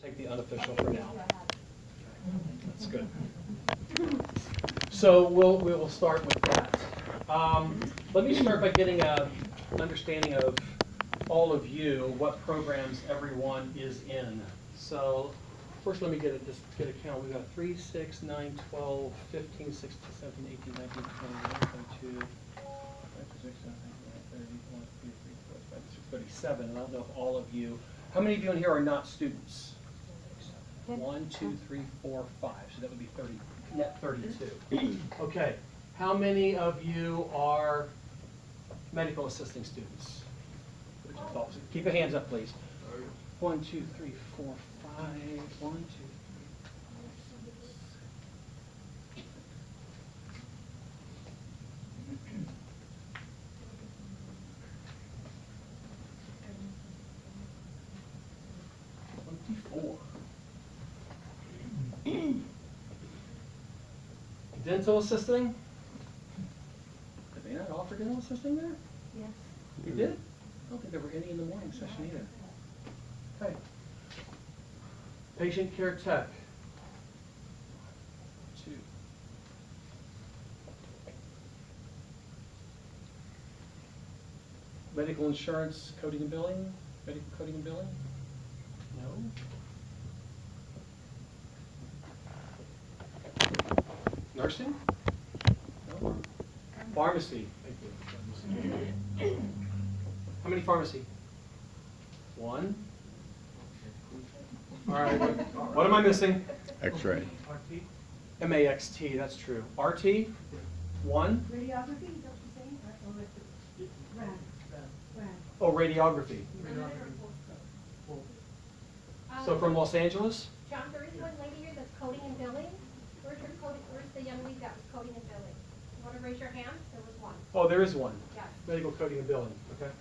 Take the unofficial for now. That's good. So we'll start with that. Let me start by getting an understanding of all of you, what programs everyone is in. So first let me just get a count. We've got 3, 6, 9, 12, 15, 16, 17, 18, 19, 20, 22, 26, 37. And I don't know if all of you, how many of you in here are not students? 1, 2, 3, 4, 5. So that would be 30, net 32. Okay. How many of you are medical assisting students? Keep your hands up, please. 1, 2, 3, 4, 5. 1, 2, 24. Dental assisting? Did they not offer dental assisting there? Yes. You did? I don't think there were any in the morning session either. Okay. Patient care tech. 2. Medical insurance coding and billing? Medical coding and billing? No. Nursing? No. Pharmacy. Thank you. How many pharmacy? 1. All right. What am I missing? X-ray. MAXT, that's true. RT? 1. Radiography, is that what you're saying? Oh, radiography. So from Los Angeles? John, there is one lady here that's coding and billing. Where's the young lady that was coding and billing? You want to raise your hand? There was one. Oh, there is one. Yes. Medical coding and billing, okay.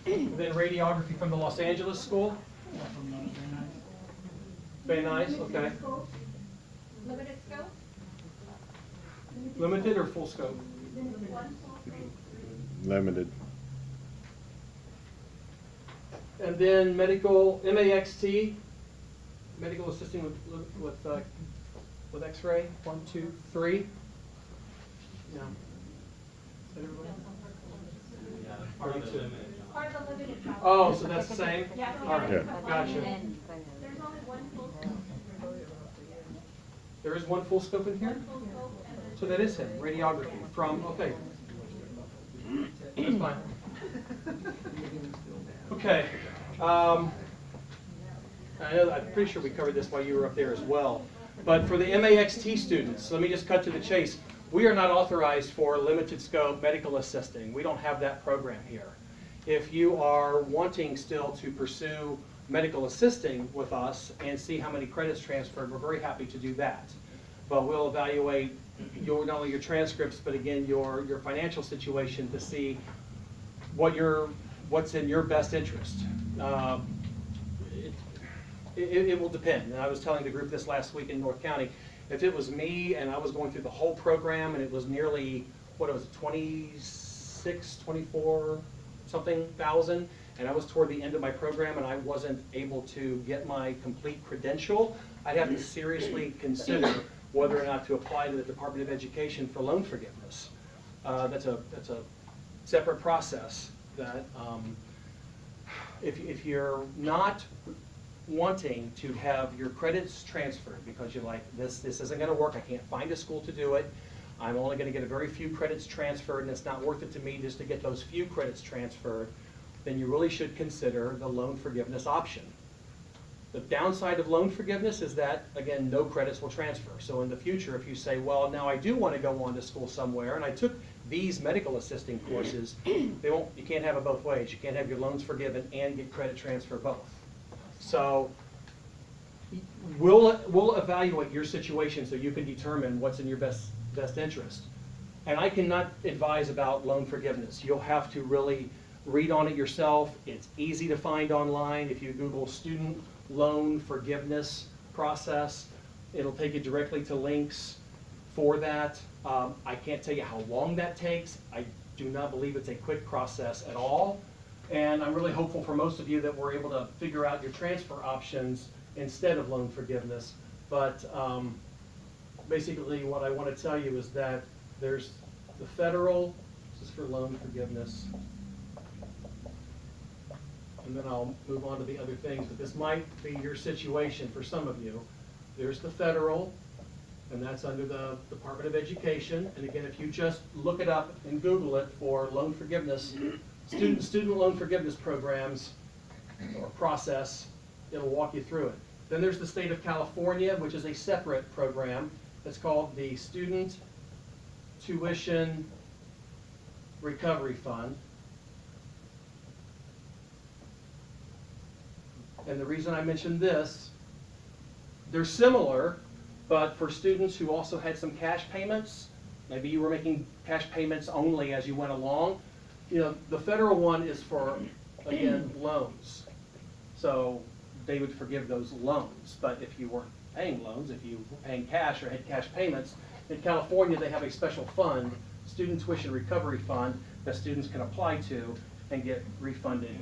And then radiography from the Los Angeles school? Very nice, okay. Limited scope? Limited or full scope? Limited. And then medical, MAXT, medical assisting with X-ray, 1, 2, 3. Yeah. Is that everybody? Part of the limited job. Oh, so that's the same? Yeah. All right, Yeah. gotcha. There's only one full scope. There is one full scope in here? One full scope and then So that is him, radiography from, okay. That's fine. Okay. I'm pretty sure we covered this while you were up there as well. But for the MAXT students, let me just cut to the chase. We are not authorized for limited scope medical assisting. We don't have that program here. If you are wanting still to pursue medical assisting with us and see how many credits transferred, we're very happy to do that. But we'll evaluate not only your transcripts, but again, your financial situation to see what's in your best interest. It will depend. And I was telling the group this last week in North County, if it was me and I was going through the whole program and it was nearly, what was it, 26, 24 something thousand, and I was toward the end of my program and I wasn't able to get my complete credential, I'd have to seriously consider whether or not to apply to the Department of Education for loan forgiveness. That's a separate process that if you're not wanting to have your credits transferred because you're like, this isn't going to work, I can't find a school to do it, I'm only going to get a very few credits transferred and it's not worth it to me just to get those few credits transferred, then you really should consider the loan forgiveness option. The downside of loan forgiveness is that, again, no credits will transfer. So in the future, if you say, well, now I do want to go on to school somewhere and I took these medical assisting courses, you can't have it both ways. You can't have your loans forgiven and get credit transfer both. So we'll evaluate your situation so you can determine what's in your best interest. And I cannot advise about loan forgiveness. You'll have to really read on it yourself. It's easy to find online. If you Google student loan forgiveness process, it'll take you directly to links for that. I can't tell you how long that takes. I do not believe it's a quick process at all. And I'm really hopeful for most of you that we're able to figure out your transfer options instead of loan forgiveness. But basically what I want to tell you is that there's the federal, this is for loan forgiveness, and then I'll move on to the other things, but this might be your situation for some of you. There's the federal, and that's under the Department of Education. And again, if you just look it up and Google it for loan forgiveness, student loan forgiveness programs or process, it'll walk you through it. Then there's the state of California, which is a separate program. It's called the Student Tuition Recovery Fund. And the reason I mention this, they're similar, but for students who also had some cash payments, maybe you were making cash payments only as you went along, you know, the federal one is for, again, loans. So they would forgive those loans. But if you weren't paying loans, if you were paying cash or had cash payments, in California they have a special fund, Student Tuition Recovery Fund, that students can apply to and get refunded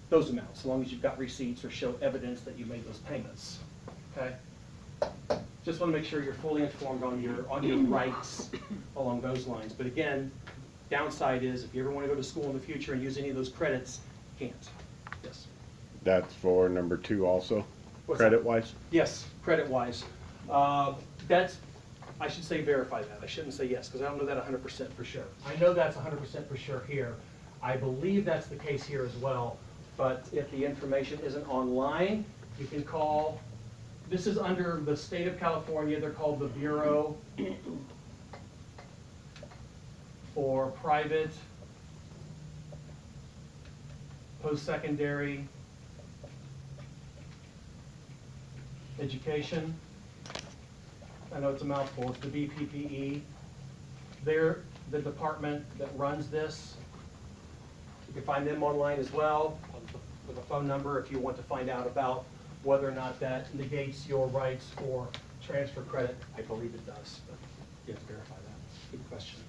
those amounts, as long as you've got receipts or show evidence that you made those payments. Okay? Just want to make sure you're fully informed on your rights along those lines. But again, downside is if you ever want to go to school in the future and use any of those credits, you can't. Yes. That's for number 2 also, What's credit-wise? Yes, credit-wise. That's, I should say verify that. I shouldn't say yes, because I don't know that 100% for sure. I know that's 100% for sure here. I believe that's the case here as well. But if the information isn't online, you can call. This is under the state of California. They're called the Bureau for Private Post-Secondary Education. I know it's a mouthful. It's the BPPE. They're the department that runs this. You can find them online as well with a phone number if you want to find out about whether or not that negates your rights for transfer credit. I believe it does, but you have to verify that. Good question.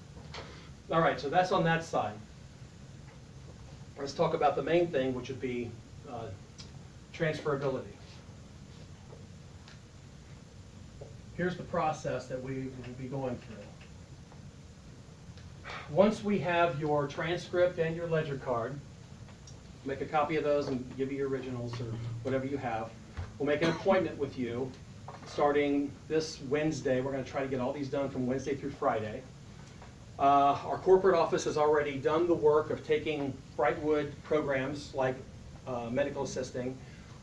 All right, so that's on that side. Let's talk about the main thing, which would be transferability. Here's the process that we will be going through. Once we have your transcript and your ledger card, make a copy of those and give you your originals or whatever you have. We'll make an appointment with you starting this Wednesday. We're going to try to get all these done from Wednesday through Friday. Our corporate office has already done the work of taking Brightwood programs like medical assisting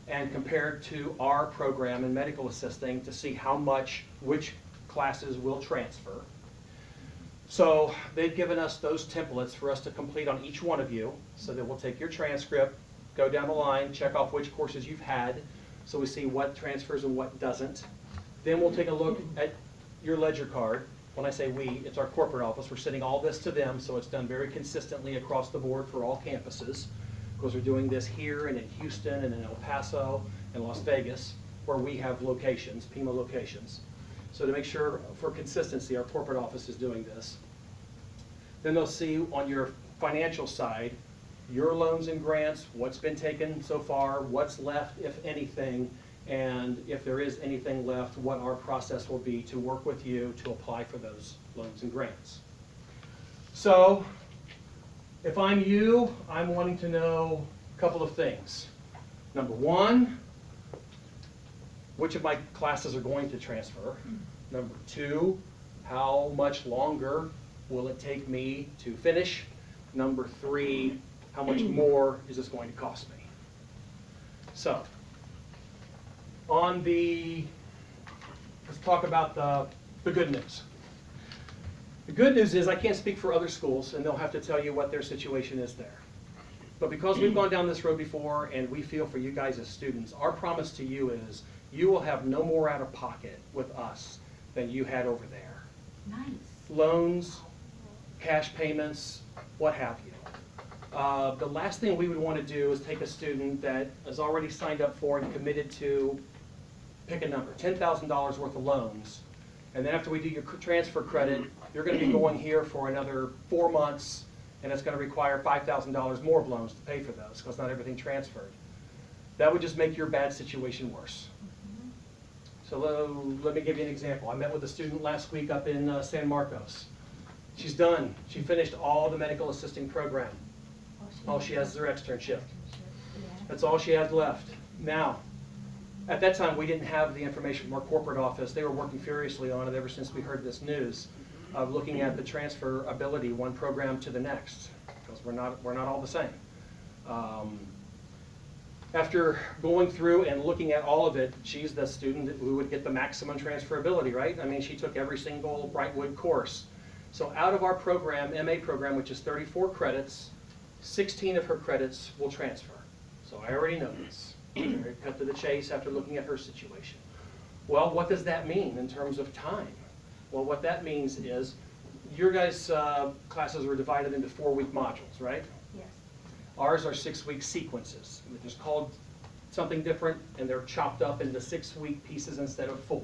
and compared to our program in medical assisting to see how much, which classes will transfer. So they've given us those templates for us to complete on each one of you, so that we'll take your transcript, go down the line, check off which courses you've had, so we see what transfers and what doesn't. Then we'll take a look at your ledger card. When I say we, it's our corporate office. We're sending all this to them, so it's done very consistently across the board for all campuses. Because we're doing this here and in Houston and in El Paso and Las Vegas, where we have locations, Pima locations. So to make sure for consistency, our corporate office is doing this. Then they'll see on your financial side, your loans and grants, what's been taken so far, what's left, if anything, and if there is anything left, what our process will be to work with you to apply for those loans and grants. So if I'm you, I'm wanting to know a couple of things. Number one, which of my classes are going to transfer? Number two, how much longer will it take me to finish? Number three, how much more is this going to cost me? So, let's talk about the good news. The good news is I can't speak for other schools, and they'll have to tell you what their situation is there. But because we've gone down this road before and we feel for you guys as students, our promise to you is you will have no more out of pocket with us than you had over there. Nice. Loans, cash payments, what have you. The last thing we would want to do is take a student that is already signed up for and committed to, pick a number, $10,000 worth of loans. And then after we do your transfer credit, you're going to be going here for another 4 months, and it's going to require $5,000 more of loans to pay for those because not everything transferred. That would just make your bad situation worse. So let me give you an example. I met with a student last week up in San Marcos. She's done. She finished all the medical assisting program. All she has is her externship. That's all she has left. Now, at that time, we didn't have the information from our corporate office. They were working furiously on it ever since we heard this news of looking at the transferability one program to the next, because we're not all the same. After going through and looking at all of it, she's the student who would get the maximum transferability, right? I mean, she took every single Brightwood course. So out of our program, MA program, which is 34 credits, 16 of her credits will transfer. So I already know this. Very cut to the chase after looking at her situation. Well, what does that mean in terms of time? Well, what that means is your guys' classes are divided into 4-week modules, right? Yes. Ours are 6-week sequences. They're just called something different, and they're chopped up into 6-week pieces instead of 4.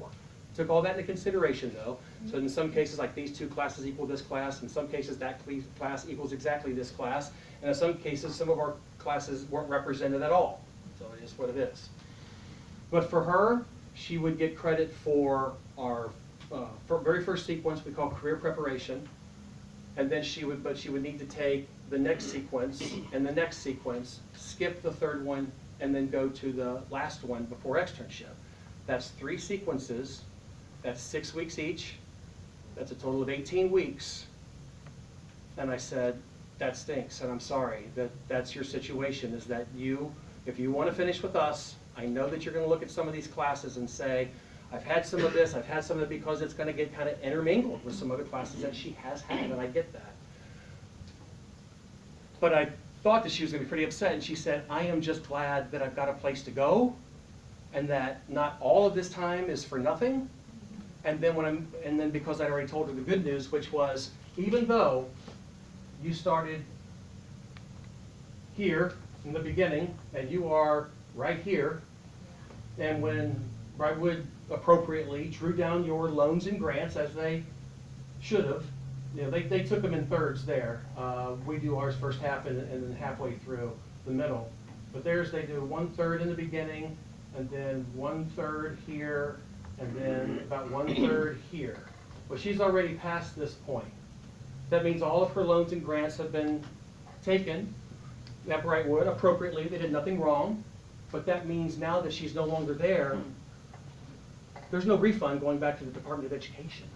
Took all that into consideration, though. So in some cases, like these 2 classes equal this class. In some cases, that class equals exactly this class. And in some cases, some of our classes weren't represented at all. So it is what it is. But for her, she would get credit for our very first sequence we call career preparation. And then she would need to take the next sequence and the next sequence, skip the 3rd one, and then go to the last one before externship. That's 3 sequences. That's 6 weeks each. That's a total of 18 weeks. And I said, that stinks, and I'm sorry that that's your situation, is that if you want to finish with us, I know that you're going to look at some of these classes and say, I've had some of this, I've had some of it, because it's going to get kind of intermingled with some other classes that she has had, and I get that. But I thought that she was going to be pretty upset, and she said, I am just glad that I've got a place to go, and that not all of this time is for nothing. And then because I'd already told her the good news, which was, even though you started here in the beginning, and you are right here, and when Brightwood appropriately drew down your loans and grants, as they should have, you know, they took them in thirds there. We do ours first half and then halfway through the middle. But theirs, they do 1/3 in the beginning, and then 1/3 here, and then about 1/3 here. Well, she's already past this point. That means all of her loans and grants have been taken at Brightwood appropriately. They did nothing wrong. But that means now that she's no longer there, there's no refund going back to the Department of Education.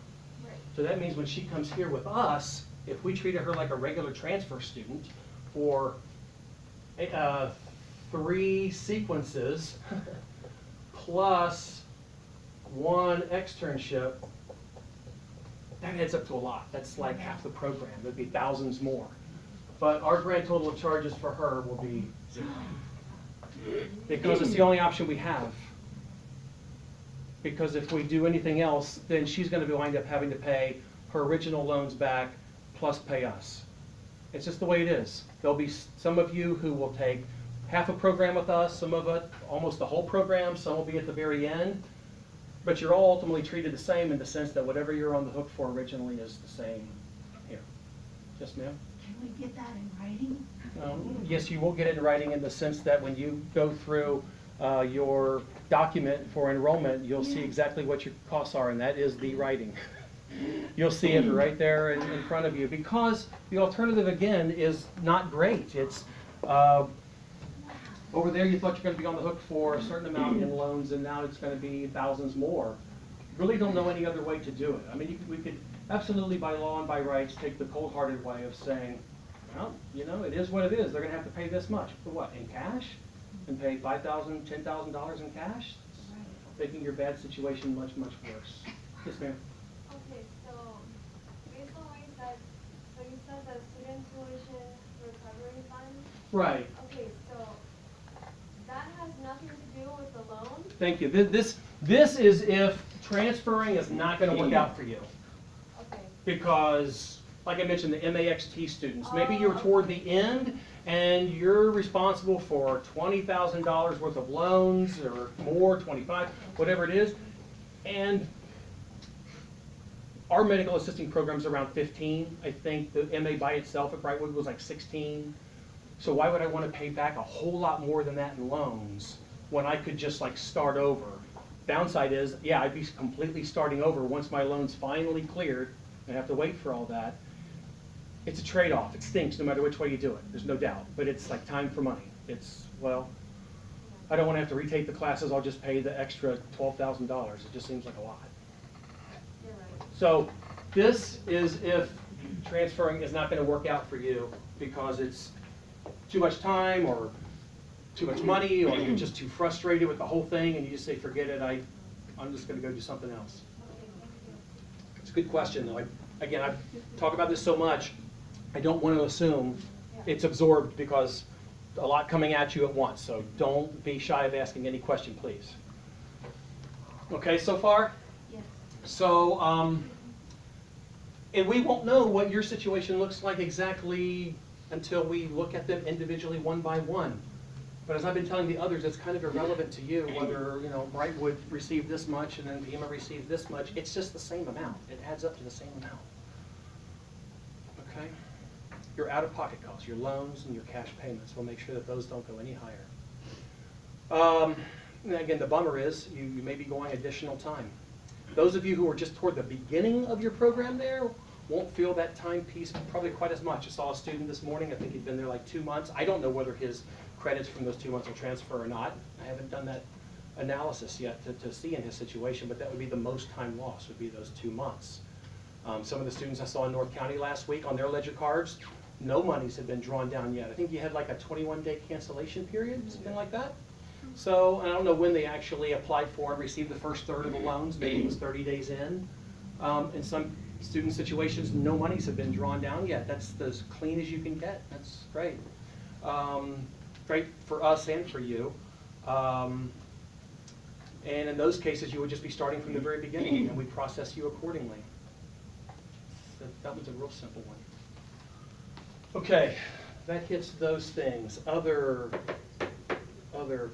Right. So that means when she comes here with us, if we treated her like a regular transfer student for 3 sequences plus 1 externship, that adds up to a lot. That's like half the program. There'd be thousands more. But our grand total of charges for her will be 0. Because it's the only option we have. Because if we do anything else, then she's going to wind up having to pay her original loans back plus pay us. It's just the way it is. There'll be some of you who will take half a program with us, some of it almost the whole program, some will be at the very end. But you're all ultimately treated the same in the sense that whatever you're on the hook for originally is the same here. Yes, ma'am? Can we get that in writing? Yes, you will get it in writing in the sense that when you go through your document for enrollment, you'll see exactly what your costs are, and that is the writing. You'll see it right there in front of you, because the alternative, again, is not great. It's over there you thought you're going to be on the hook for a certain amount in loans, and now it's going to be thousands more. Really don't know any other way to do it. I mean, we could absolutely, by law and by rights, take the cold-hearted way of saying, well, you know, it is what it is. They're going to have to pay this much. For what, in cash? And pay $5,000, $10,000 in cash? Making your bad situation much, much worse. Yes, ma'am? Okay, so based on what you said, so you said the student tuition recovery fund? Right. Okay, so that has nothing to do with the loan? Thank you. This is if transferring is not going to work out for you. Okay. Because, like I mentioned, the MAXT students, maybe you're toward the end and you're responsible for $20,000 worth of loans or more, 25, whatever it is. And our medical assisting program's around 15. I think the MA by itself at Brightwood was like 16. So why would I want to pay back a whole lot more than that in loans when I could just like start over Downside is, yeah, I'd be completely starting over once my loan's finally cleared, and I have to wait for all that. It's a trade-off. It stinks no matter which way you do it, there's no doubt. But it's like time for money. It's, well, I don't want to have to retake the classes, I'll just pay the extra $12,000. It just seems like a lot. You're right. So this is if transferring is not going to work out for you because it's too much time or too much money, or you're just too frustrated with the whole thing and you just say, forget it, I'm just going to go do something else. Okay, thank you. It's a good question, though. Again, I've talked about this so much, I don't want to assume it's absorbed because a lot coming at you at once. So don't be shy of asking any question, please. Okay, so far? Yes. So, and we won't know what your situation looks like exactly until we look at them individually one by one. But as I've been telling the others, it's kind of irrelevant to you whether, you know, Brightwood received this much and then Pima received this much. It's just the same amount. It adds up to the same amount. Okay? Your out-of-pocket costs, your loans and your cash payments, we'll make sure that those don't go any higher. And again, the bummer is you may be going additional time. Those of you who are just toward the beginning of your program there won't feel that time piece probably quite as much. I saw a student this morning, I think he'd been there like 2 months. I don't know whether his credits from those 2 months will transfer or not. I haven't done that analysis yet to see in his situation, but that would be the most time lost, would be those 2 months. Some of the students I saw in North County last week on their ledger cards, no monies have been drawn down yet. I think you had like a 21-day cancellation period, something like that. So I don't know when they actually applied for and received the first third of the loans. Maybe it was 30 days in. In some student situations, no monies have been drawn down yet. That's as clean as you can get. That's great. Great for us and for you. And in those cases, you would just be starting from the very beginning, and we process you accordingly. So that was a real simple one. Okay, that hits those things. Other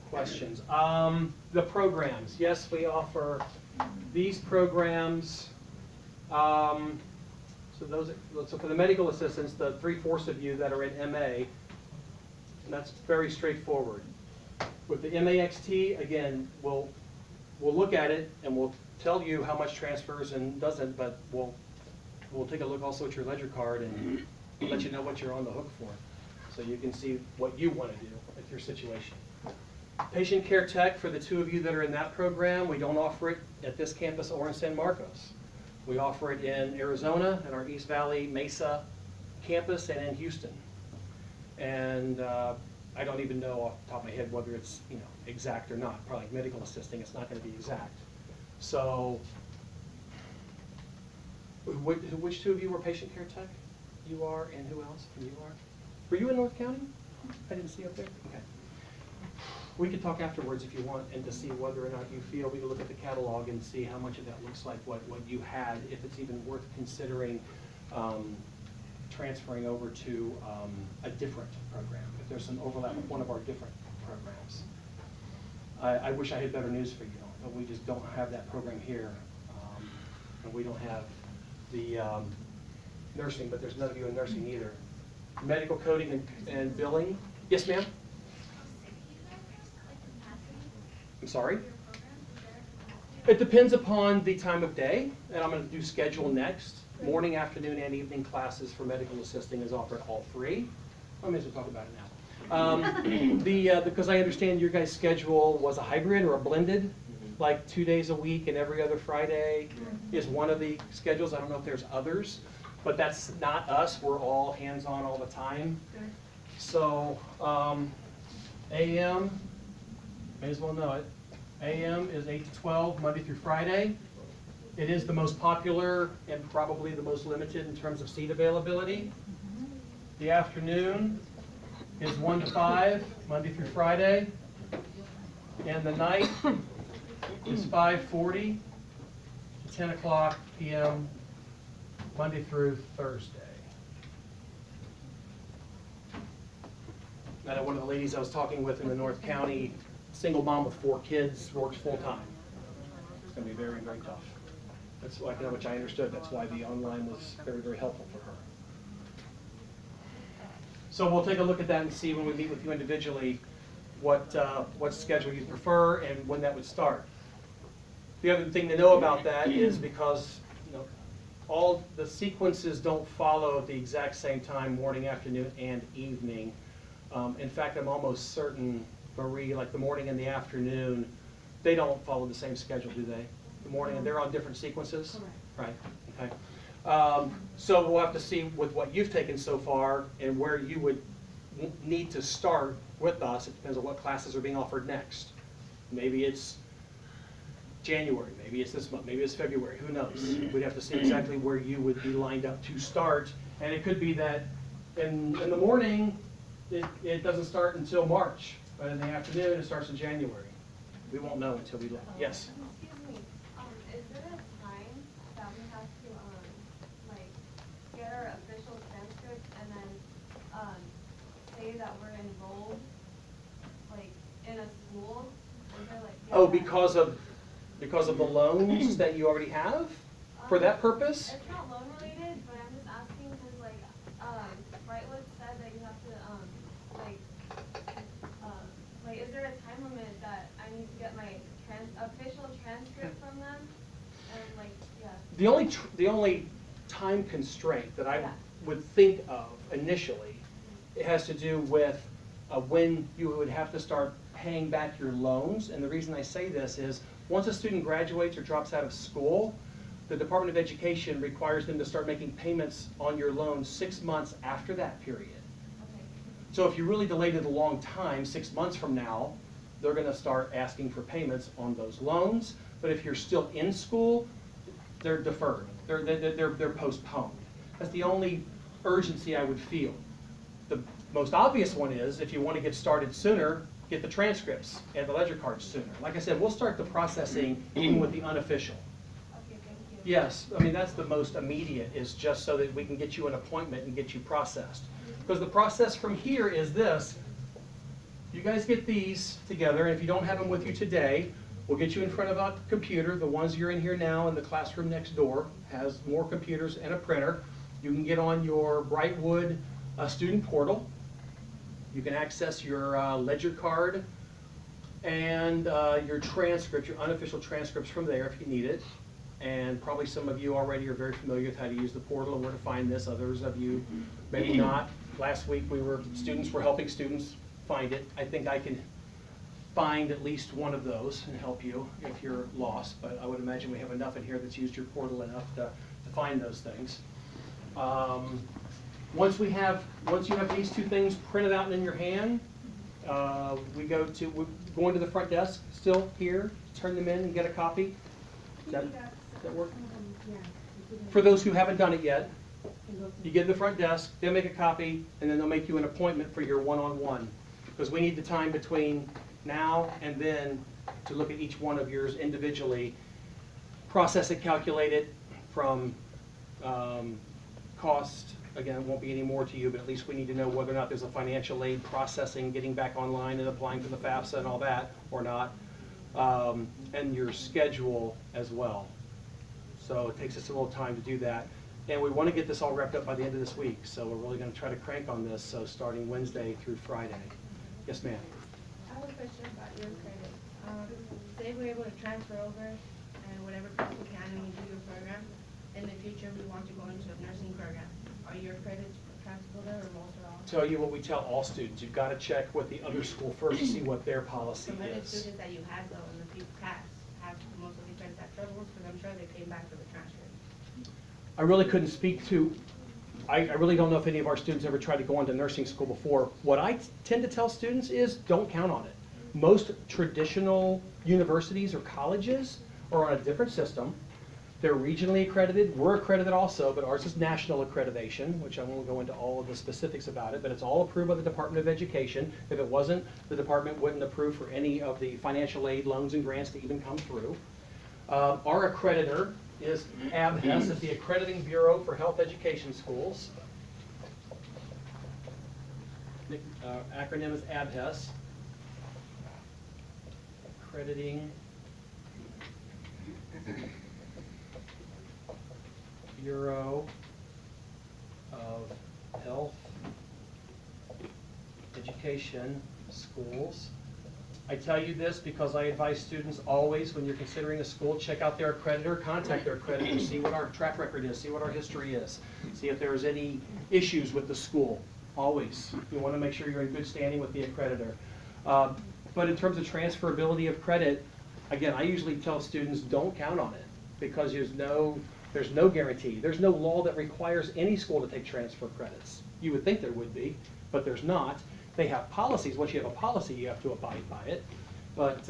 questions? The programs. Yes, we offer these programs. So for the medical assistants, the 3/4 of you that are in MA, and that's very straightforward. With the MAXT, again, we'll look at it and we'll tell you how much transfers and doesn't, but we'll take a look also at your ledger card and let you know what you're on the hook for, so you can see what you want to do with your situation. Patient care tech, for the 2 of you that are in that program, we don't offer it at this campus or in San Marcos. We offer it in Arizona, at our East Valley Mesa campus, and in Houston. And I don't even know off the top of my head whether it's, you know, exact or not. Probably like medical assisting, it's not going to be exact. So, which 2 of you were patient care tech? You are, and who else? And you are? Were you in North County? I didn't see up there? Okay. We could talk afterwards if you want, and to see whether or not you feel, we can look at the catalog and see how much of that looks like what you had, if it's even worth considering transferring over to a different program, if there's some overlap with one of our different programs. I wish I had better news for you, but we just don't have that program here. And we don't have the nursing, but there's none of you in nursing either. Medical coding and billing. Yes, ma'am? I'm sorry? It depends upon the time of day, and I'm going to do schedule next. Morning, afternoon, and evening classes for medical assisting is offered all 3. I may as well talk about it now. Because I understand your guys' schedule was a hybrid or a blended, like 2 days a week and every other Friday is one of the schedules. I don't know if there's others, but that's not us. We're all hands-on all the time. So AM, may as well know it. AM is 8 to 12, Monday through Friday. It is the most popular and probably the most limited in terms of seat availability. The afternoon is 1 to 5, Monday through Friday. And the night is 5:40 to 10 o'clock p.m., Monday through Thursday. And one of the ladies I was talking with in the North County, single mom with 4 kids, works full-time. It's going to be very, very tough. That's like, which I understood. That's why the online was very, very helpful for her. So we'll take a look at that and see when we meet with you individually what schedule you prefer and when that would start. The other thing to know about that is because, you know, all the sequences don't follow at the exact same time, morning, afternoon, and evening. In fact, I'm almost certain, Marie, like the morning and the afternoon, they don't follow the same schedule, do they? The morning, and they're on different sequences? Correct. Right, okay. So we'll have to see with what you've taken so far and where you would need to start with us. It depends on what classes are being offered next. Maybe it's January, maybe it's this month, maybe it's February, who knows? We'd have to see exactly where you would be lined up to start. And it could be that in the morning, it doesn't start until March, but in the afternoon, it starts in January. We won't know until we look. Yes? Excuse me, is there a time that we have to, like, get our official transcript and then, say that we're enrolled, like, in a school? Is there like? Oh, because of the loans that you already have for that purpose? It's not loan related, but I'm just asking because like, Brightwood said that you have to, like, is there a time limit that I need to get my official transcript from them? And like, yeah. The only time constraint that I Yeah. would think of initially, it has to do with when you would have to start paying back your loans. And the reason I say this is, once a student graduates or drops out of school, the Department of Education requires them to start making payments on your loans 6 months after that period. Okay. So if you really delayed it a long time, 6 months from now, they're going to start asking for payments on those loans. But if you're still in school, they're deferred. They're postponed. That's the only urgency I would feel. The most obvious one is, if you want to get started sooner, get the transcripts and the ledger cards sooner. Like I said, we'll start the processing even with the unofficial. Okay, thank you. Yes, I mean, that's the most immediate, is just so that we can get you an appointment and get you processed. Because the process from here is this: you guys get these together, and if you don't have them with you today, we'll get you in front of a computer. The ones you're in here now in the classroom next door has more computers and a printer. You can get on your Brightwood student portal. You can access your ledger card and your transcript, your unofficial transcripts from there if you need it. And probably some of you already are very familiar with how to use the portal and where to find this. Others of you maybe not. Last week students were helping students find it. I think I can find at least one of those and help you if you're lost, but I would imagine we have enough in here that's used your portal enough to find those things. Once you have these two things printed out and in your hand, we go into the front desk, still here, turn them in and get a copy. Does that work? For those who haven't done it yet, you get to the front desk, they'll make a copy, and then they'll make you an appointment for your one-on-one. Because we need the time between now and then to look at each one of yours individually, process it, calculate it from cost. Again, it won't be any more to you, but at least we need to know whether or not there's a financial aid processing, getting back online and applying for the FAFSA and all that, or not. And your schedule as well. So it takes us a little time to do that. And we want to get this all wrapped up by the end of this week, so we're really going to try to crank on this, so starting Wednesday through Friday. Yes, ma'am? I have a question about your credit. Say we're able to transfer over and whatever class we can when you do your program. In the future, we want to go into a nursing program. Are your credits transferable there or most or all? Tell you what we tell all students. You've got to check with the other school first to see what their policy Some of the is. students that you had though in the past have most of the credits at troubles because I'm sure they came back for the transfer. I really couldn't speak to, I really don't know if any of our students ever tried to go into nursing school before. What I tend to tell students is don't count on it. Most traditional universities or colleges are on a different system. They're regionally accredited. We're accredited also, but ours is national accreditation, which I won't go into all of the specifics about it, but it's all approved by the Department of Education. If it wasn't, the department wouldn't approve for any of the financial aid loans and grants to even come through. Our accreditor is ABHES, it's the Accrediting Bureau for Health Education Schools. The acronym is ABHES. Accrediting Bureau of Health Education Schools. I tell you this because I advise students always, when you're considering a school, check out their accreditor, contact their accreditor, see what our track record is, see what our history is, see if there's any issues with the school. Always. You want to make sure you're in good standing with the accreditor. But in terms of transferability of credit, again, I usually tell students don't count on it because there's no guarantee. There's no law that requires any school to take transfer credits. You would think there would be, but there's not. They have policies. Once you have a policy, you have to abide by it. But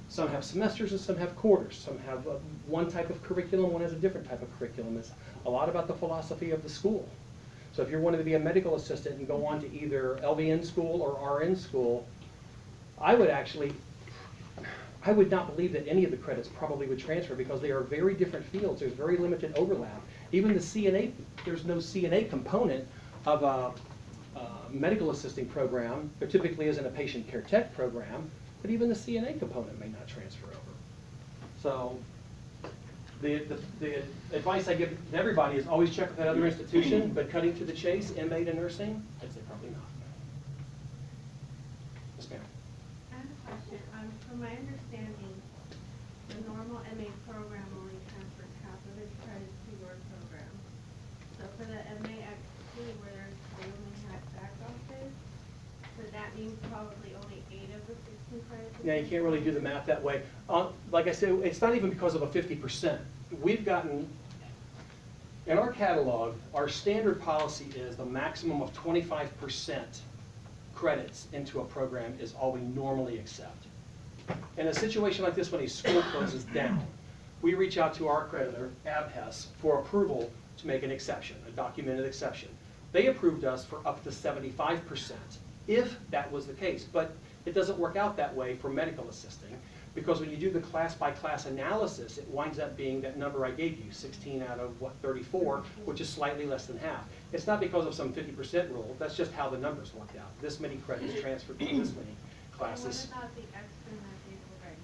some have semesters and some have quarters. Some have one type of curriculum, one has a different type of curriculum. It's a lot about the philosophy of the school. So if you're wanting to be a medical assistant and go on to either LVN school or RN school, I would not believe that any of the credits probably would transfer because they are very different fields. There's very limited overlap. Even the CNA, there's no CNA component of a medical assisting program. There typically isn't a patient care tech program, but even the CNA component may not transfer over. So the advice I give to everybody is always check with that other institution, but cutting to the chase, MA to nursing, I'd say probably not. Yes, ma'am. I have a question. From my understanding, the normal MA program only transfers half of its credits to your program. So for the MA activity where they only had back office, so that means probably only 8 of the 16 credits? Yeah, you can't really do the math that way. Like I said, it's not even because of a 50%. We've gotten, in our catalog, our standard policy is the maximum of 25% credits into a program is all we normally accept. In a situation like this, when a school closes down, we reach out to our accreditor, ABHES, for approval to make an exception, a documented exception. They approved us for up to 75%, if that was the case. But it doesn't work out that way for medical assisting, because when you do the class-by-class analysis, it winds up being that number I gave you, 16 out of, 34, which is slightly less than half. It's not because of some 50% rule, that's just how the numbers worked out. This many credits transferred to this many classes. And what about the extra that they've already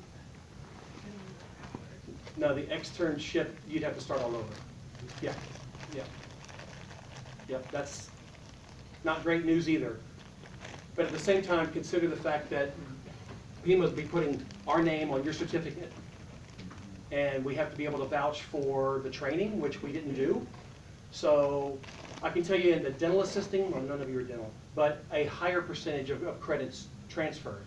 done? No, the externship, you'd have to start all over. Yeah, yeah. Yep, that's not great news either. But at the same time, consider the fact that Pima will be putting our name on your certificate. And we have to be able to vouch for the training, which we didn't do. So I can tell you in the dental assisting, well, none of you are dental, but a higher percentage of credits transferred.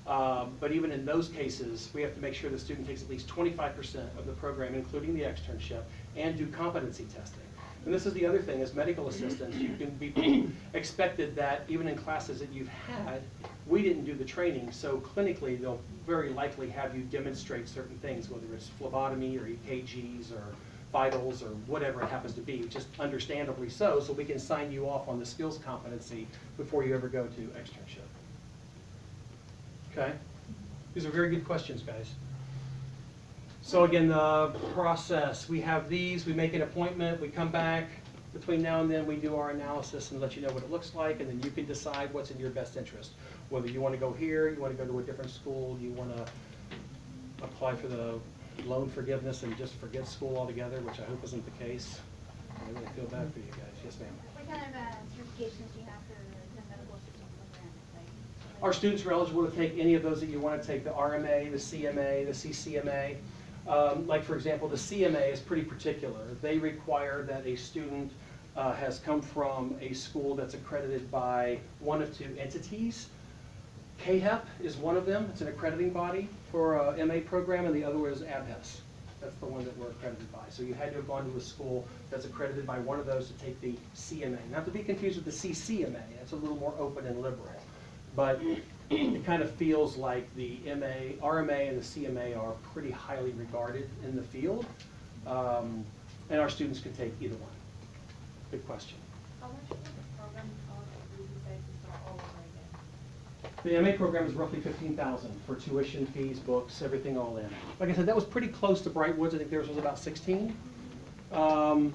But even in those cases, we have to make sure the student takes at least 25% of the program, including the externship, and do competency testing. And this is the other thing, as medical assistants, you can be expected that even in classes that you've had, we didn't do the training, so clinically they'll very likely have you demonstrate certain things, whether it's phlebotomy or EKGs or vitals or whatever it happens to be, just understandably so we can sign you off on the skills competency before you ever go to externship. Okay? These are very good questions, guys. So again, the process, we have these, we make an appointment, we come back. Between now and then, we do our analysis and let you know what it looks like, and then you can decide what's in your best interest. Whether you want to go here, you want to go to a different school, you want to apply for the loan forgiveness and just forget school altogether, which I hope isn't the case. I really feel bad for you guys. Yes, ma'am. What kind of certifications do you have for the medical assisting program? Like, Our students are eligible to take any of those that you want to take, the RMA, the CMA, the CCMA. Like for example, the CMA is pretty particular. They require that a student has come from a school that's accredited by one of 2 entities. KHEP is one of them. It's an accrediting body for a MA program, and the other one is ABHES. That's the one that we're accredited by. So you had to have gone to a school that's accredited by one of those to take the CMA. Not to be confused with the CCMA. That's a little more open and liberal. But it kind of feels like the RMA and the CMA are pretty highly regarded in the field. And our students can take either one. Good question. How much does the program cost if we decide to start all over again? The MA program is roughly $15,000 for tuition, fees, books, everything all in. Like I said, that was pretty close to Brightwood's. I think theirs was about 16. I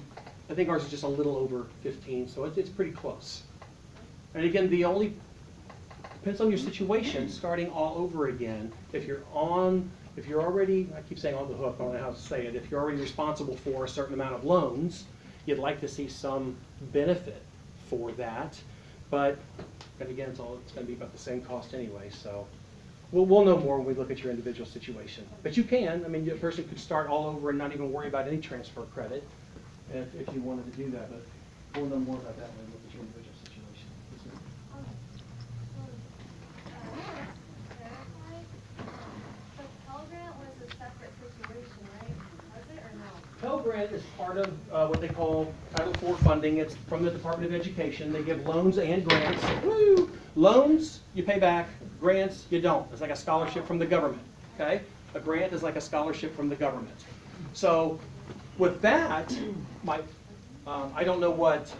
think ours is just a little over 15, so it's pretty close. And again, depends on your situation, starting all over again. If you're already, I keep saying on the hook, I don't know how to say it, if you're already responsible for a certain amount of loans, you'd like to see some benefit for that. But again, it's going to be about the same cost anyway, so We'll know more when we look at your individual situation. But you can, I mean, a person could start all over and not even worry about any transfer credit if you wanted to do that, but we'll know more about that when we look at your individual situation. Yes, ma'am. So Pell Grant was a separate situation, right? Was it or no? Pell Grant is part of what they call Title IV funding. It's from the Department of Education. They give loans and grants. Woo! Loans, you pay back. Grants, you don't. It's like a scholarship from the government, okay? A grant is like a scholarship from the government. So with that, I don't know what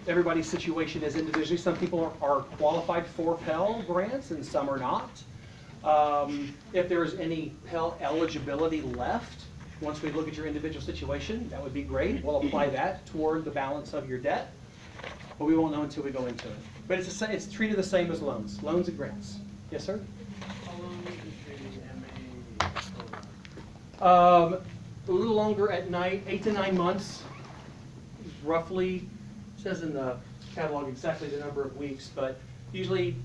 everybody's situation is individually. Some people are qualified for Pell Grants and some are not. If there's any Pell eligibility left, once we look at your individual situation, that would be great. We'll apply that toward the balance of your debt, but we won't know until we go into it. But it's treated the same as loans and grants. Yes, sir? How long is the MA program? A little longer at night, 8 to 9 months, roughly. It says in the catalog exactly the number of weeks, but usually,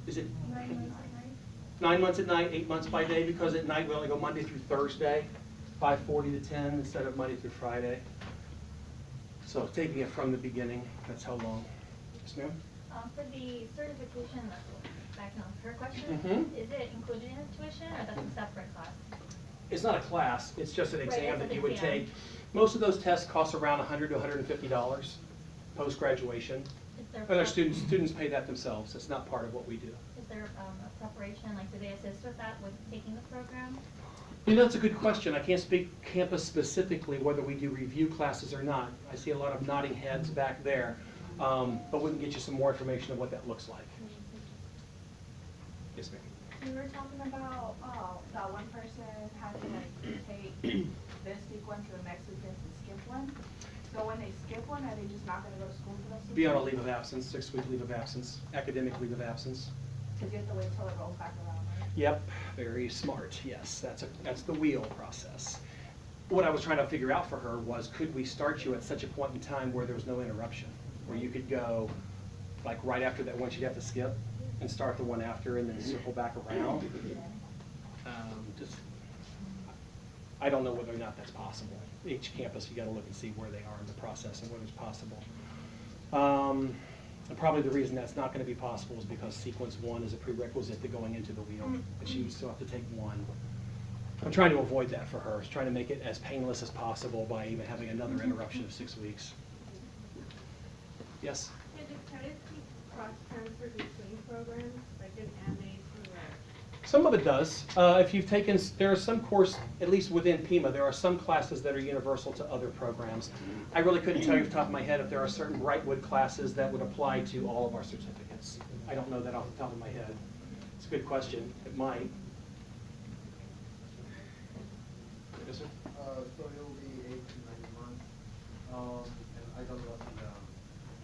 is it 9 months at night. 9 months at night, 8 months by day? Because at night we only go Monday through Thursday, 5:40 to 10 instead of Monday through Friday. So taking it from the beginning, that's how long. Yes, ma'am? For the certification, back on her question, Mhm. is it included in the tuition or that's a separate class? It's not a class, it's just an Right, exam it's that an you would exam. take. Most of those tests cost around $100 to $150 post-graduation. Is there, Other students pay that themselves, it's not part of what we do. is there a preparation, like do they assist with that, with taking the program? You know, that's a good question. I can't speak campus specifically whether we do review classes or not. I see a lot of nodding heads back there, but we can get you some more information on what that looks like. Yes, ma'am. We were talking about that one person had to like take this week one to the next weekend and skip one. So when they skip one, are they just not going to go to school for those? Be on a leave of absence, 6-week leave of absence, academic leave of absence. Because you have to wait till it rolls back around, right? Yep, very smart, yes, that's the wheel process. What I was trying to figure out for her was, could we start you at such a point in time where there was no interruption? Where you could go, like right after that one, she'd have to skip and start the one after and then circle back around. I don't know whether or not that's possible. Each campus, you gotta look and see where they are in the process and whether it's possible. And probably the reason that's not gonna be possible is because sequence 1 is a prerequisite to going into the wheel, but she would still have to take one. I'm trying to avoid that for her. I was trying to make it as painless as possible by even having another interruption of 6 weeks. Yes? Can the credits be cross-transferred between programs, like an MA to Some of it does. If you've taken, there are some course, at least within Pima, there are some classes that are universal to other programs. I really couldn't tell you off the top of my head if there are certain Brightwood classes that would apply to all of our certificates. I don't know that off the top of my head. It's a good question. It might. Yes, sir? So it will be 8 to 9 months. And I don't know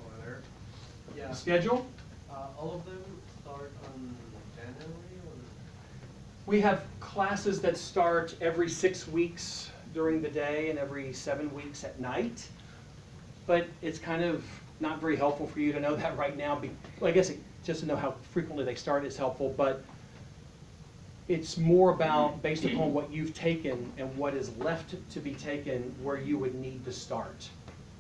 over there. Yeah. Schedule? All of them start on January or? We have classes that start every 6 weeks during the day and every 7 weeks at night. But it's kind of not very helpful for you to know that right now. Well, I guess just to know how frequently they start is helpful, but it's more about based upon what you've taken and what is left to be taken where you would need to start.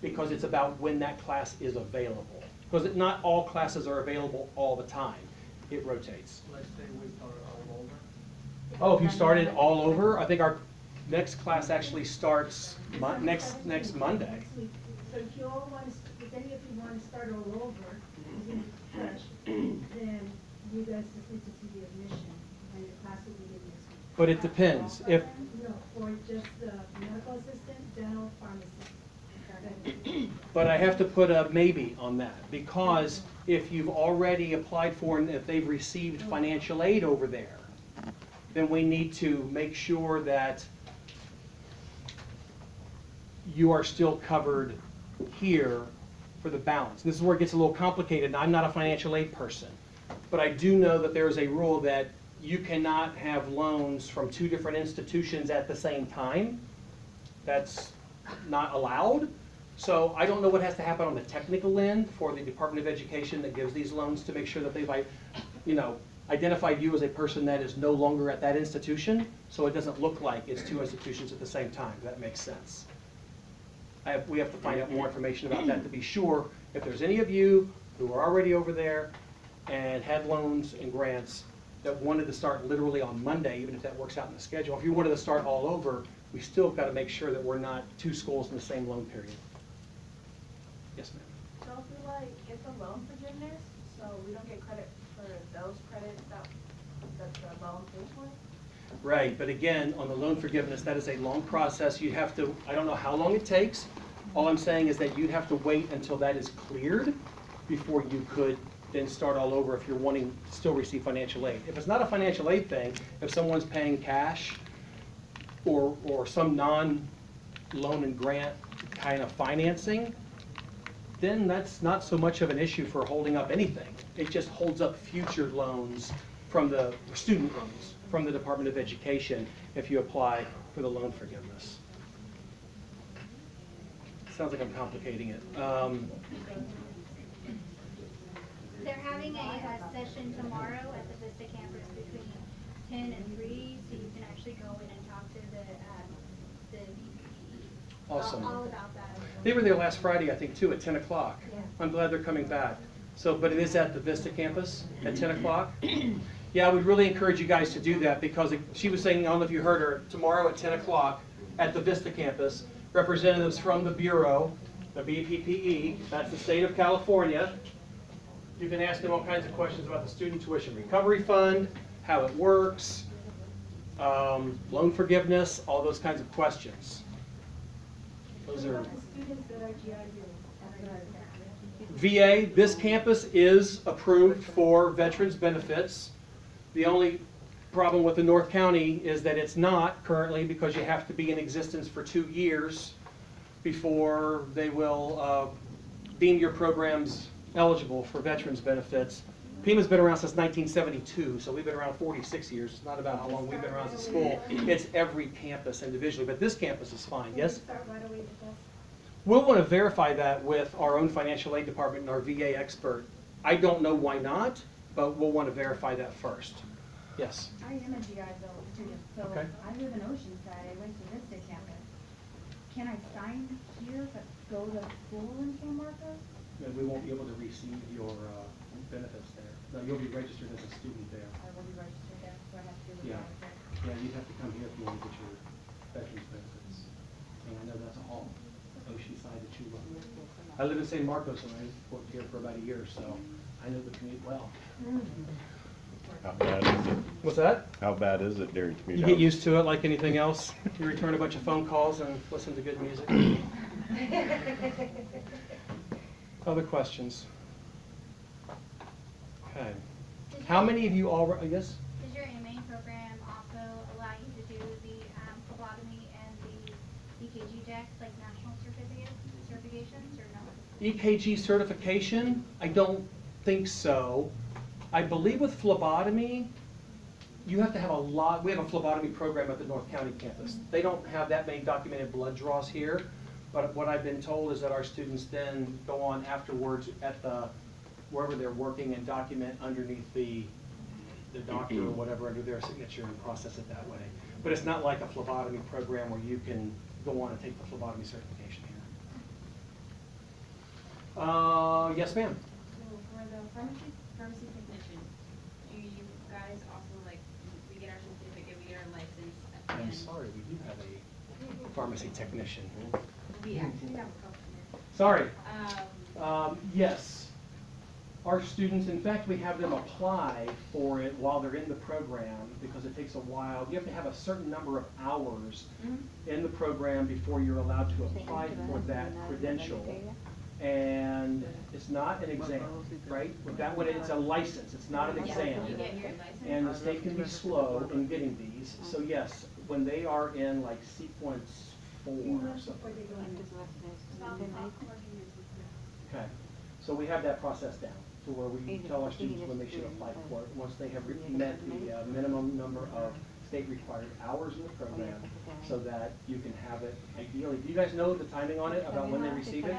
Because it's about when that class is available. Because not all classes are available all the time. It rotates. Let's say we start all over. Oh, if you started all over, I think our next class actually starts next Monday. So if you all want, if any of you want to start all over, using fresh, then you guys just need to see the admission, and the class will begin next week. But it depends. If No, for just the medical assistant, dental, pharmacist. But I have to put a maybe on that, because if you've already applied for and if they've received financial aid over there, then we need to make sure that you are still covered here for the balance. This is where it gets a little complicated, and I'm not a financial aid person, but I do know that there is a rule that you cannot have loans from 2 different institutions at the same time. That's not allowed. So I don't know what has to happen on the technical end for the Department of Education that gives these loans to make sure that they've, identified you as a person that is no longer at that institution, so it doesn't look like it's two institutions at the same time. That makes sense. We have to find out more information about that to be sure if there's any of you who are already over there and had loans and grants that wanted to start literally on Monday, even if that works out in the schedule. If you wanted to start all over, we still got to make sure that we're not two schools in the same loan period. Yes, ma'am. So if we like get the loan forgiveness, so we don't get credit for those credits that the loan pays for? Right, but again, on the loan forgiveness, that is a long process. You have to, I don't know how long it takes. All I'm saying is that you'd have to wait until that is cleared before you could then start all over if you're wanting to still receive financial aid. If it's not a financial aid thing, if someone's paying cash or some non-loan and grant kind of financing, then that's not so much of an issue for holding up anything. It just holds up future loans from the student loans from the Department of Education if you apply for the loan forgiveness. Sounds like I'm complicating it. They're having a session tomorrow at the Vista campus between 10 and 3, so you can actually go in and talk to the VP. Awesome. All about that. They were there last Friday, I think, too, at 10 o'clock. Yeah. I'm glad they're coming back. So, but it is at the Vista campus at 10 o'clock? Yeah, I would really encourage you guys to do that because she was saying, I don't know if you heard her, tomorrow at 10 o'clock at the Vista campus, representatives from the Bureau, the BPPE, that's the state of California. You can ask them all kinds of questions about the Student Tuition Recovery Fund, how it works, loan forgiveness, all those kinds of questions. Those are The students that are GI VA. This campus is approved for veterans benefits. The only problem with the North County is that it's not currently because you have to be in existence for 2 years before they will deem your programs eligible for veterans benefits. Pima's been around since 1972, so we've been around 46 years. It's not about how long we've been around as a school. It's every campus individually, but this campus is fine. Yes? Start right away with us. We'll want to verify that with our own financial aid department and our VA expert. I don't know why not, but we'll want to verify that first. Yes? I am a GI Bill student, so Okay. I live in Oceanside. I went to Vista campus. Can I sign here but go to school in San Marcos? And we won't be able to receive your benefits there. No, you'll be registered as a student there. I will be registered there, so I have to do it. Yeah. Yeah, you'd have to come here if you want to get your veterans benefits. And I know that's a haul, Oceanside to Chuba. I live in San Marcos and I worked here for about a year, so I know the commute well. How bad is it? What's that? How bad is it during commute You hours? get used to it like anything else. You return a bunch of phone calls and listen to good music. Other questions? Okay. How many of you already, yes? Does your MA program also allow you to do the phlebotomy and the EKG decks, like national certifications, or no? EKG certification? I don't think so. I believe with phlebotomy, you have to have a lot, we have a phlebotomy program at the North County campus. They don't have that many documented blood draws here, but what I've been told is that our students then go on afterwards at the, wherever they're working and document underneath the doctor or whatever under their signature and process it that way. But it's not like a phlebotomy program where you can go on and take the phlebotomy certification here. Yes, ma'am. So for the pharmacy technician, do you guys also, like, we get our certificate, we get our license at the I'm end? sorry, we do have a pharmacy technician. We actually have a couple here. Sorry. Um, Yes. Our students, in fact, we have them apply for it while they're in the program because it takes a while. You have to have a certain number of hours in the program before you're allowed to apply for that credential. And it's not an exam, right? With that one, it's a license, it's not an exam. You get your license? And the state can be slow in getting these. So yes, when they are in like sequence 4 or something. Okay, so we have that process down to where we tell our students when they should apply for it, once they have met the minimum number of state required hours in the program, so that you can have it ideally. Do you guys know the timing on it, about when they receive it?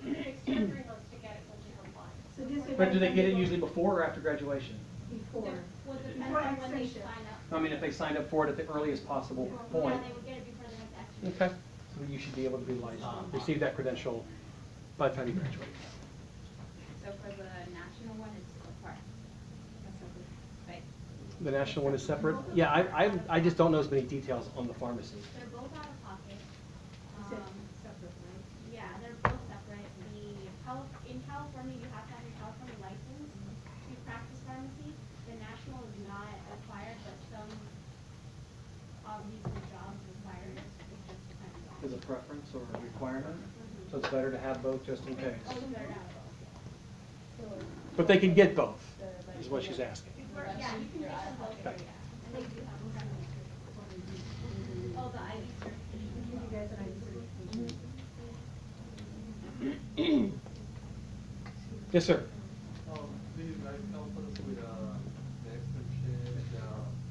You can extend 3 months to get it once you apply. So this is But do they like get it usually before or after graduation? Before. Well, it depends Before on when they accession. sign up. I mean, if they signed up for it at the earliest possible Yeah, point. they would get it before the next action. Okay, so you should be able to be licensed, receive that credential by the time you graduate. So for the national one, it's apart. That's okay. Right. The national one is separate? Yeah, I just don't know as many details on the pharmacy. They're both out of pocket. You said separate, right? Yeah, they're both separate. In California, you have to have your California license to practice pharmacy. The national is not required, but some of these jobs require it. It just depends on. Is a preference or a requirement? So it's better to have both just in case. Oh, they're out of both. But they can get both, is what she's asking. Yeah, you can take them both, yeah. Okay. And they do have them. Oh, the IV certification. Give you guys an ID certification. Yes, sir. Please guys help us with the extension,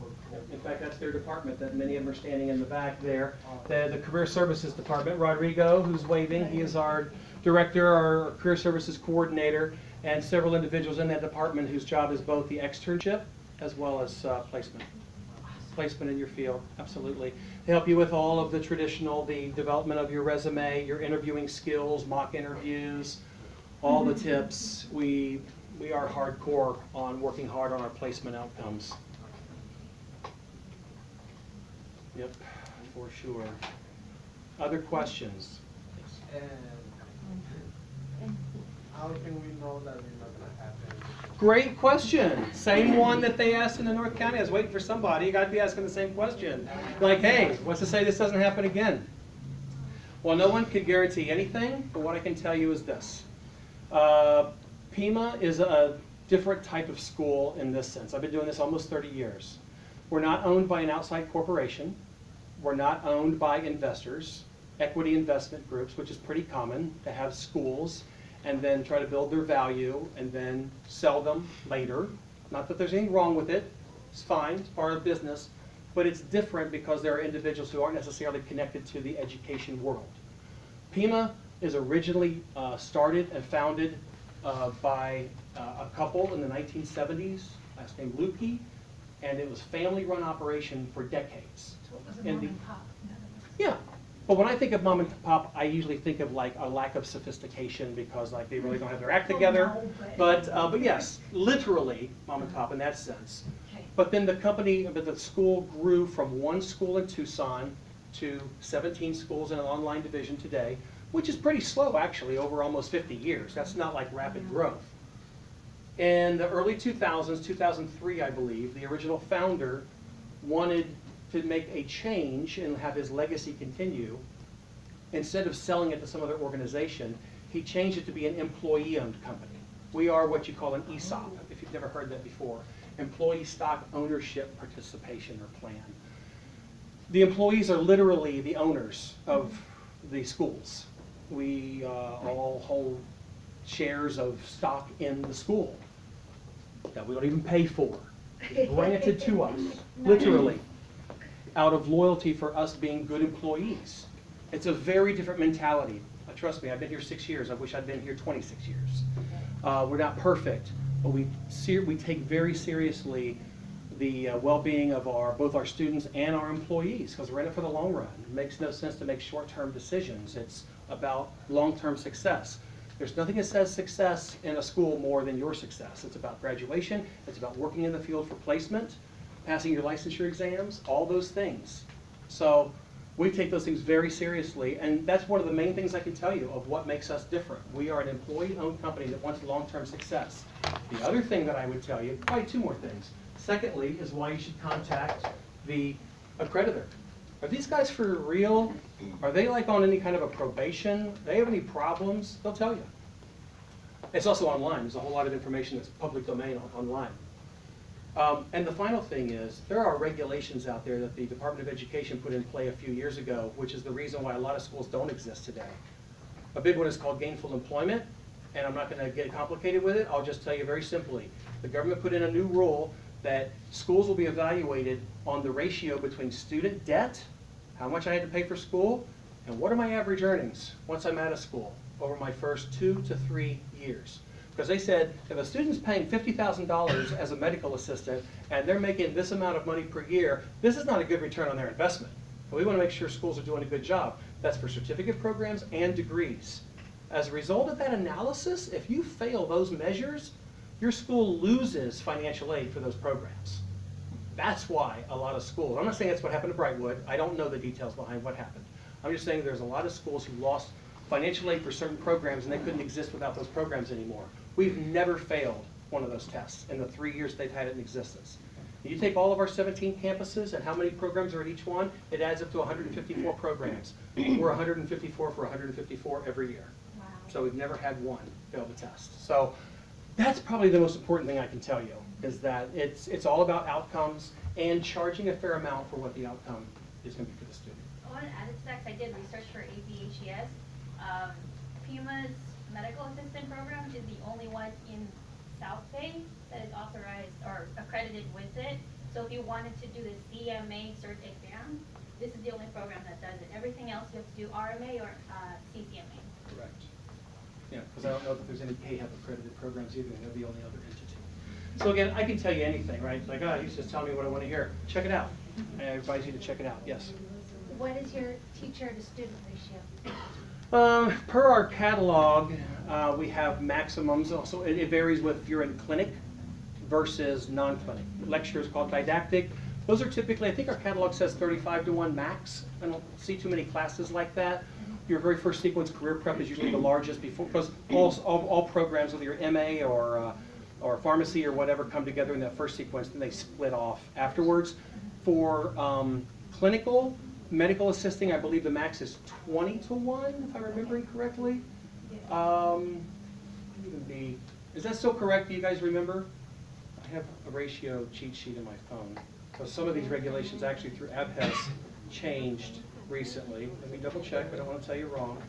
for. In fact, that's their department, that many of them are standing in the back there. The Career Services Department, Rodrigo, who's waving, he is our director, our Career Services Coordinator, and several individuals in that department whose job is both the externship as well as placement. Placement in your field, absolutely. They help you with all of the traditional, the development of your resume, your interviewing skills, mock interviews, all the tips. We are hardcore on working hard on our placement outcomes. Yep, for sure. Other questions? And how can we know that it's not gonna happen? Great question. Same one that they asked in the North County. I was waiting for somebody. You got to be asking the same question. Like, hey, what's to say this doesn't happen again? Well, no one can guarantee anything, but what I can tell you is this. Pima is a different type of school in this sense. I've been doing this almost 30 years. We're not owned by an outside corporation. We're not owned by investors, equity investment groups, which is pretty common to have schools and then try to build their value and then sell them later. Not that there's anything wrong with it. It's fine. It's part of business. But it's different because there are individuals who aren't necessarily connected to the education world. Pima is originally started and founded by a couple in the 1970s, last name Lukey, and it was family-run operation for decades. So it was a And mom the- and pop. Yeah, but when I think of mom and pop, I usually think of like a lack of sophistication because like they really don't have their act Oh, together. no, But yes, literally mom and pop in that sense. Okay. But then the school grew from one school in Tucson to 17 schools in an online division today, which is pretty slow actually over almost 50 years. That's not like rapid growth. In the early 2000s, 2003 I believe, the original founder wanted to make a change and have his legacy continue. Instead of selling it to some other organization, he changed it to be an employee-owned company. We are what you call an ESOP, if you've never heard that before, Employee Stock Ownership Participation or Plan. The employees are literally the owners of the schools. We all hold shares of stock in the school that we don't even pay for. It's granted to us, literally, out of loyalty for us being good employees. It's a very different mentality. Trust me, I've been here 6 years. I wish I'd been here 26 years. We're not perfect, but we take very seriously the well-being of both our students and our employees because we're in it for the long run. It makes no sense to make short-term decisions. It's about long-term success. There's nothing that says success in a school more than your success. It's about graduation. It's about working in the field for placement, passing your licensure exams, all those things. So we take those things very seriously, and that's one of the main things I can tell you of what makes us different. We are an employee-owned company that wants long-term success. The other thing that I would tell you, probably two more things. Secondly, is why you should contact the accreditor. Are these guys for real? Are they like on any kind of a probation? Do they have any problems? They'll tell you. It's also online. There's a whole lot of information that's public domain online. And the final thing is, there are regulations out there that the Department of Education put in play a few years ago, which is the reason why a lot of schools don't exist today. A big one is called gainful employment, and I'm not going to get complicated with it. I'll just tell you very simply. The government put in a new rule that schools will be evaluated on the ratio between student debt, how much I had to pay for school, and what are my average earnings once I'm out of school over my first 2 to 3 years. Because they said, if a student's paying $50,000 as a medical assistant and they're making this amount of money per year, this is not a good return on their investment. But we want to make sure schools are doing a good job. That's for certificate programs and degrees. As a result of that analysis, if you fail those measures, your school loses financial aid for those programs. That's why a lot of schools, I'm not saying that's what happened to Brightwood, I don't know the details behind what happened. I'm just saying there's a lot of schools who lost financial aid for certain programs and they couldn't exist without those programs anymore. We've never failed one of those tests in the 3 years they've had it in existence. You take all of our 17 campuses and how many programs are at each one, it adds up to 154 programs. We're 154 for 154 every year. Wow. So we've never had one fail the test. So that's probably the most important thing I can tell you, is that it's all about outcomes and charging a fair amount for what the outcome is going to be for the student. I want to add to that, I did research for APHES. Pima's medical assistant program is the only one in South Bay that is authorized or accredited with it. So if you wanted to do the CMA cert exam, this is the only program that does it. Everything else you have to do RMA or CCMA. Correct. Yeah, because I don't know that there's any PAHAP accredited programs either. They're the only other entity. So again, I can tell you anything, right? Like, oh, he's just telling me what I want to hear. Check it out. I advise you to check it out. Yes? What is your teacher to student ratio? Per our catalog, we have maximums. Also, it varies with if you're in clinic versus non-clinic. Lecture is called didactic. Those are typically, I think our catalog says 35-to-1 max. I don't see too many classes like that. Your very first sequence, career prep, is usually the largest before, because all programs, whether you're MA or pharmacy or whatever, come together in that first sequence, then they split off afterwards. For clinical, medical assisting, I believe the max is 20-to-1, if I'm remembering correctly. Is that still correct? Do you guys remember? I have a ratio cheat sheet in my phone. So some of these regulations actually through ABHES changed recently. Let me double check, I don't want to tell you wrong.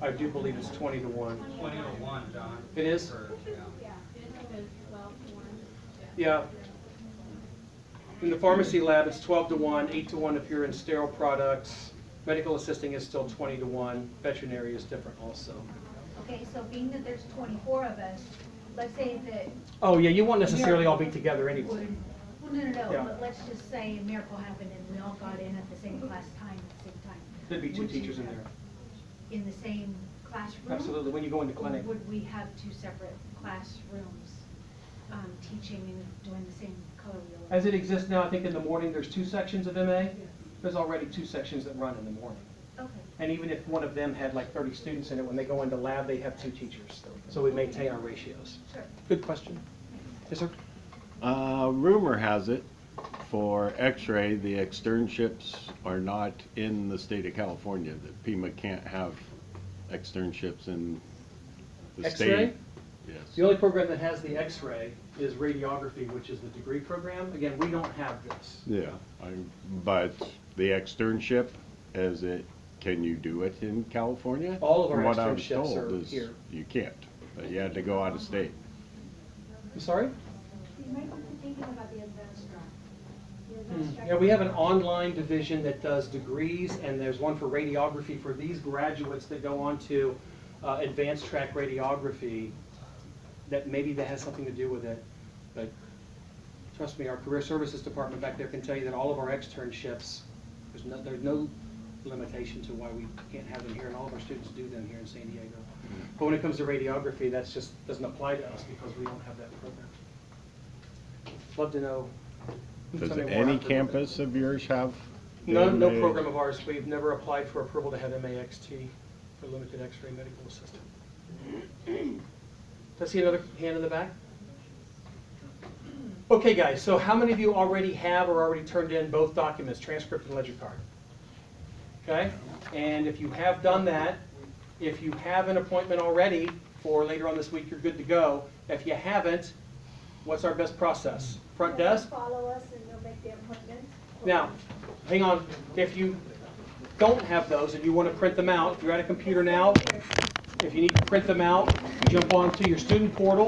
I do believe it's 20-to-1. 20-to-1, John. It is? Yeah, it's 12 to 1. Yeah. In the pharmacy lab, it's 12-to-1, 8-to-1 if you're in sterile products. Medical assisting is still 20-to-1. Veterinary is different also. Okay, so being that there's 24 of us, let's say that. Oh, yeah, you won't necessarily all be together anyway. Well, no, Yeah. but let's just say a miracle happened and we all got in at the same class time at the same time. There'd be two Would you teachers in have- there. In the same classroom? Absolutely, when you go into Or clinic. would we have two separate classrooms, teaching and doing the same color wheel? As it exists now, I think in the morning, there's 2 sections of MA. There's already 2 sections that run in the morning. Okay. And even if one of them had like 30 students in it, when they go into lab, they have 2 teachers. So we maintain our ratios. Sure. Good question. Yes, sir? Rumor has it, for X-ray, the externships are not in the state of California, that Pima can't have externships in the state. X-ray? Yes. The only program that has the X-ray is radiography, which is the degree program. Again, we don't have this. Yeah, but the externship, can you do it in California? All of our From what I was externships told are is here. You can't, but you had to go out of state. I'm sorry? You might want to think about the advanced track. The advanced track- Yeah, we have an online division that does degrees, and there's one for radiography for these graduates that go on to advanced track radiography. That maybe that has something to do with it, but trust me, our career services department back there can tell you that all of our externships, there's no limitation to why we can't have them here, and all of our students do them here in San Diego. But when it comes to radiography, that's just doesn't apply to us because we don't have that program. Love to know. Does something more any after- campus of yours have? No MA? program of ours. We've never applied for approval to have MAXT for limited X-ray medical assistant. Let's see another hand in the back. Okay, guys, so how many of you already have or already turned in both documents, transcript and ledger card? Okay, and if you have done that, if you have an appointment already for later on this week, you're good to go. If you haven't, what's our best process? Front desk? Follow us and you'll make the appointment. Now, hang on, if you don't have those and you want to print them out, if you're at a computer now, if you need to print them out, you jump onto your student portal.